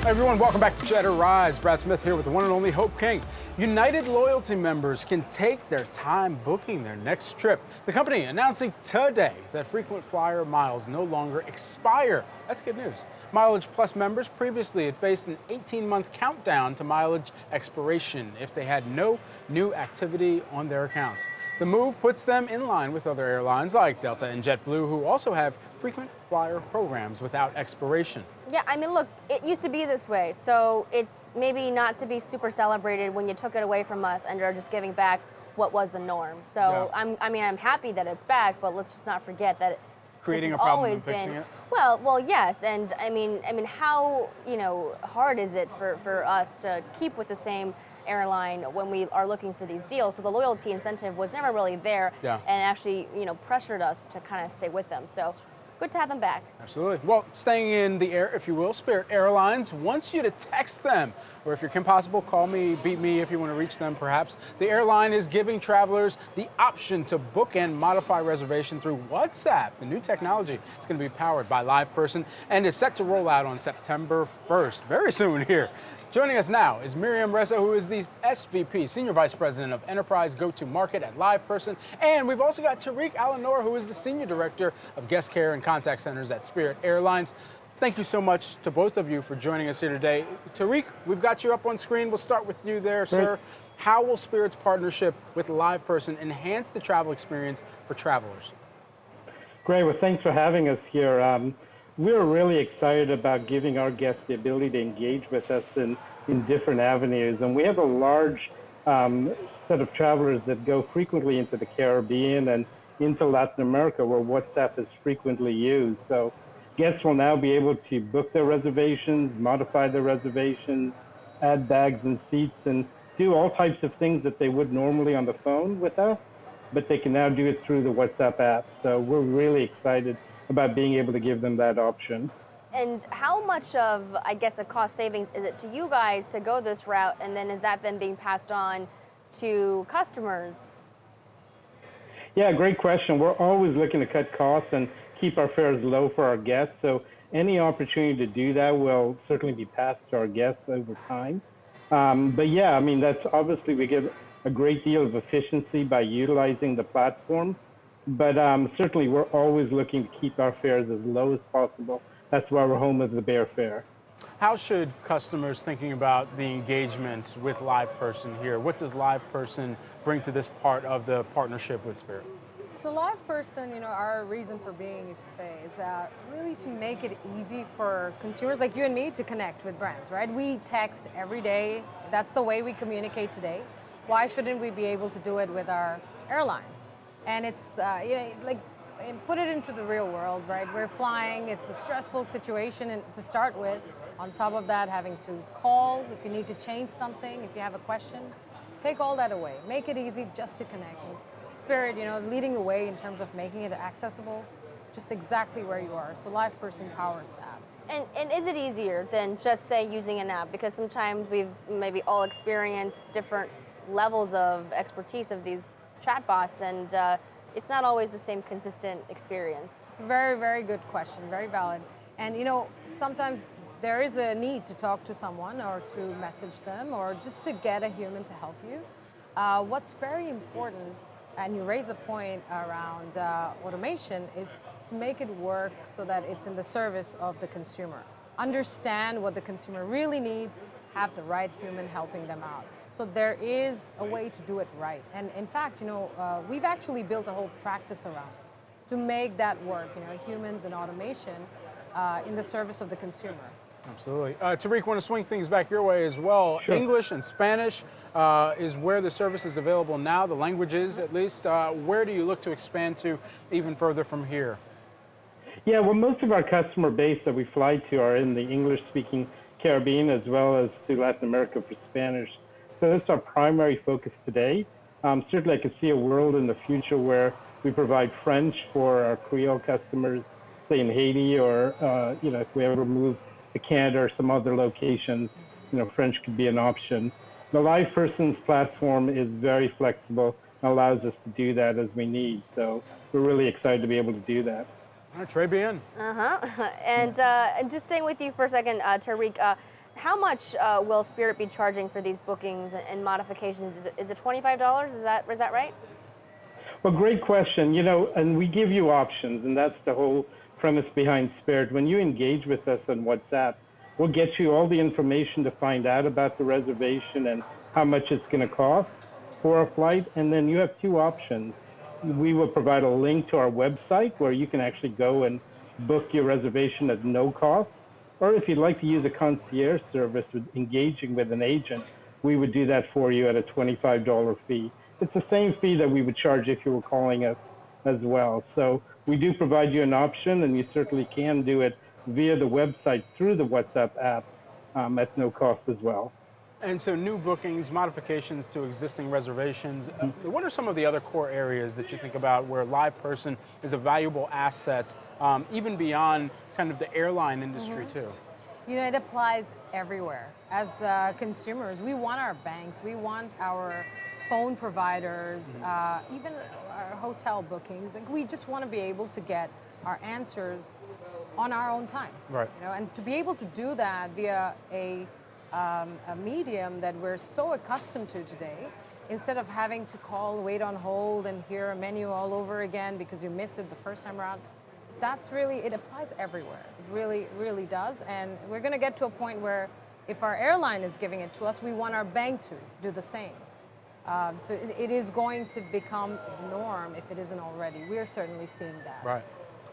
Hi everyone, welcome back to Cheddar Rise. Brad Smith here with the one and only Hope King. United loyalty members can take their time booking their next trip. The company announcing today that frequent flyer miles no longer expire. That's good news. Mileage Plus members previously had faced an 18-month countdown to mileage expiration if they had no new activity on their accounts. The move puts them in line with other airlines like Delta and JetBlue, who also have frequent flyer programs without expiration. Yeah, I mean, look, it used to be this way, so it's maybe not to be super celebrated when you took it away from us and are just giving back what was the norm. So Yeah. I'm happy that it's back, but let's just not forget that Creating this a has problem always and fixing been it? well, yes, and I mean, how hard is it for us to keep with the same airline when we are looking for these deals? So the loyalty incentive was never really there, Yeah. and actually pressured us to kind of stay with them. So good to have them back. Absolutely. Well, staying in the air, if you will, Spirit Airlines wants you to text them, or if you're Kim Possible, call me, beat me if you want to reach them perhaps. The airline is giving travelers the option to book and modify reservation through WhatsApp. The new technology is going to be powered by LivePerson and is set to roll out on September 1st, very soon here. Joining us now is Miriam Reza, who is the SVP, Senior Vice President of Enterprise Go-to-Market at LivePerson. And we've also got Tariq Alanor, who is the Senior Director of Guest Care and Contact Centers at Spirit Airlines. Thank you so much to both of you for joining us here today. Tariq, we've got you up on screen. We'll start with you there, sir. How will Spirit's partnership with LivePerson enhance the travel experience for travelers? Great. Well, thanks for having us here. We're really excited about giving our guests the ability to engage with us in different avenues. And we have a large set of travelers that go frequently into the Caribbean and into Latin America, where WhatsApp is frequently used. So guests will now be able to book their reservations, modify their reservations, add bags and seats, and do all types of things that they would normally on the phone with us, but they can now do it through the WhatsApp app. So we're really excited about being able to give them that option. And how much of, I guess, a cost savings is it to you guys to go this route, and then is that then being passed on to customers? Yeah, great question. We're always looking to cut costs and keep our fares low for our guests. So any opportunity to do that will certainly be passed to our guests over time. But yeah, I mean, that's obviously we get a great deal of efficiency by utilizing the platform. But certainly, we're always looking to keep our fares as low as possible. That's why we're home of the Bear Fare. How should customers thinking about the engagement with LivePerson here? What does LivePerson bring to this part of the partnership with Spirit? So LivePerson, our reason for being, if you say, is really to make it easy for consumers like you and me to connect with brands, right? We text every day. That's the way we communicate today. Why shouldn't we be able to do it with our airlines? And it's, put it into the real world, right? We're flying, it's a stressful situation to start with. On top of that, having to call if you need to change something, if you have a question, take all that away. Make it easy just to connect. And Spirit, leading the way in terms of making it accessible, just exactly where you are. So LivePerson powers that. And is it easier than just, say, using an app? Because sometimes we've maybe all experienced different levels of expertise of these chatbots, and it's not always the same consistent experience. It's a very, very good question, very valid. And sometimes there is a need to talk to someone or to message them or just to get a human to help you. What's very important, and you raise a point around automation, is to make it work so that it's in the service of the consumer. Understand what the consumer really needs, have the right human helping them out. So there is a way to do it right. And in fact, we've actually built a whole practice around to make that work, humans and automation in the service of the consumer. Absolutely. Tariq, want to swing things back your way as well. Sure. English and Spanish is where the service is available now, the languages at least. Where do you look to expand to even further from here? Yeah, well, most of our customer base that we fly to are in the English-speaking Caribbean as well as to Latin America for Spanish. So that's our primary focus today. Certainly, I could see a world in the future where we provide French for our Creole customers, say in Haiti, or if we ever move to Canada or some other locations, French could be an option. The LivePerson's platform is very flexible and allows us to do that as we need. So we're really excited to be able to do that. Très bien. And just staying with you for a second, Tariq, How much will Spirit be charging for these bookings and modifications? Is it $25? Is that right? Well, great question. And we give you options, and that's the whole premise behind Spirit. When you engage with us on WhatsApp, we'll get you all the information to find out about the reservation and how much it's going to cost for a flight. And then you have two options. We will provide a link to our website where you can actually go and book your reservation at no cost. Or if you'd like to use a concierge service with engaging with an agent, we would do that for you at a $25 fee. It's the same fee that we would charge if you were calling us as well. So we do provide you an option, and you certainly can do it via the website through the WhatsApp app at no cost as well. And so new bookings, modifications to existing reservations, what are some of the other core areas that you think about where LivePerson is a valuable asset, even beyond kind of the airline industry too? It applies everywhere. As consumers, we want our banks, we want our phone providers, even our hotel bookings. Like, we just want to be able to get our answers on our own time. Right. And to be able to do that via a medium that we're so accustomed to today, instead of having to call, wait on hold, and hear a menu all over again because you missed it the first time around, it applies everywhere. It really, really does. And we're going to get to a point where if our airline is giving it to us, we want our bank to do the same. So it is going to become the norm if it isn't already. We are certainly seeing that. Right.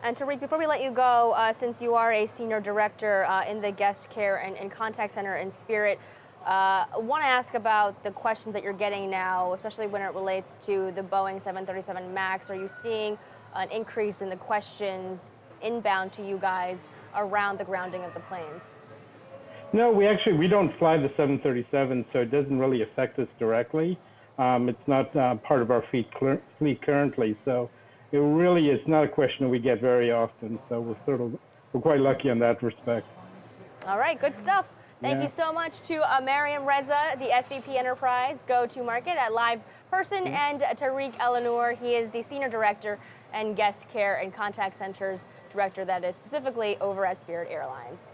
And Tariq, before we let you go, since you are a senior director in the guest care and contact center in Spirit, I want to ask about the questions that you're getting now, especially when it relates to the Boeing 737 MAX. Are you seeing an increase in the questions inbound to you guys around the grounding of the planes? No, we don't fly the 737, so it doesn't really affect us directly. It's not part of our fleet currently, so it really is not a question that we get very often. So we're quite lucky in that respect. All right, good stuff. Thank you so much to Mariam Reza, the SVP Enterprise Go-to-Market at LivePerson, and Tariq Eleanor. He is the Senior Director and Guest Care and Contact Centers Director that is specifically over at Spirit Airlines.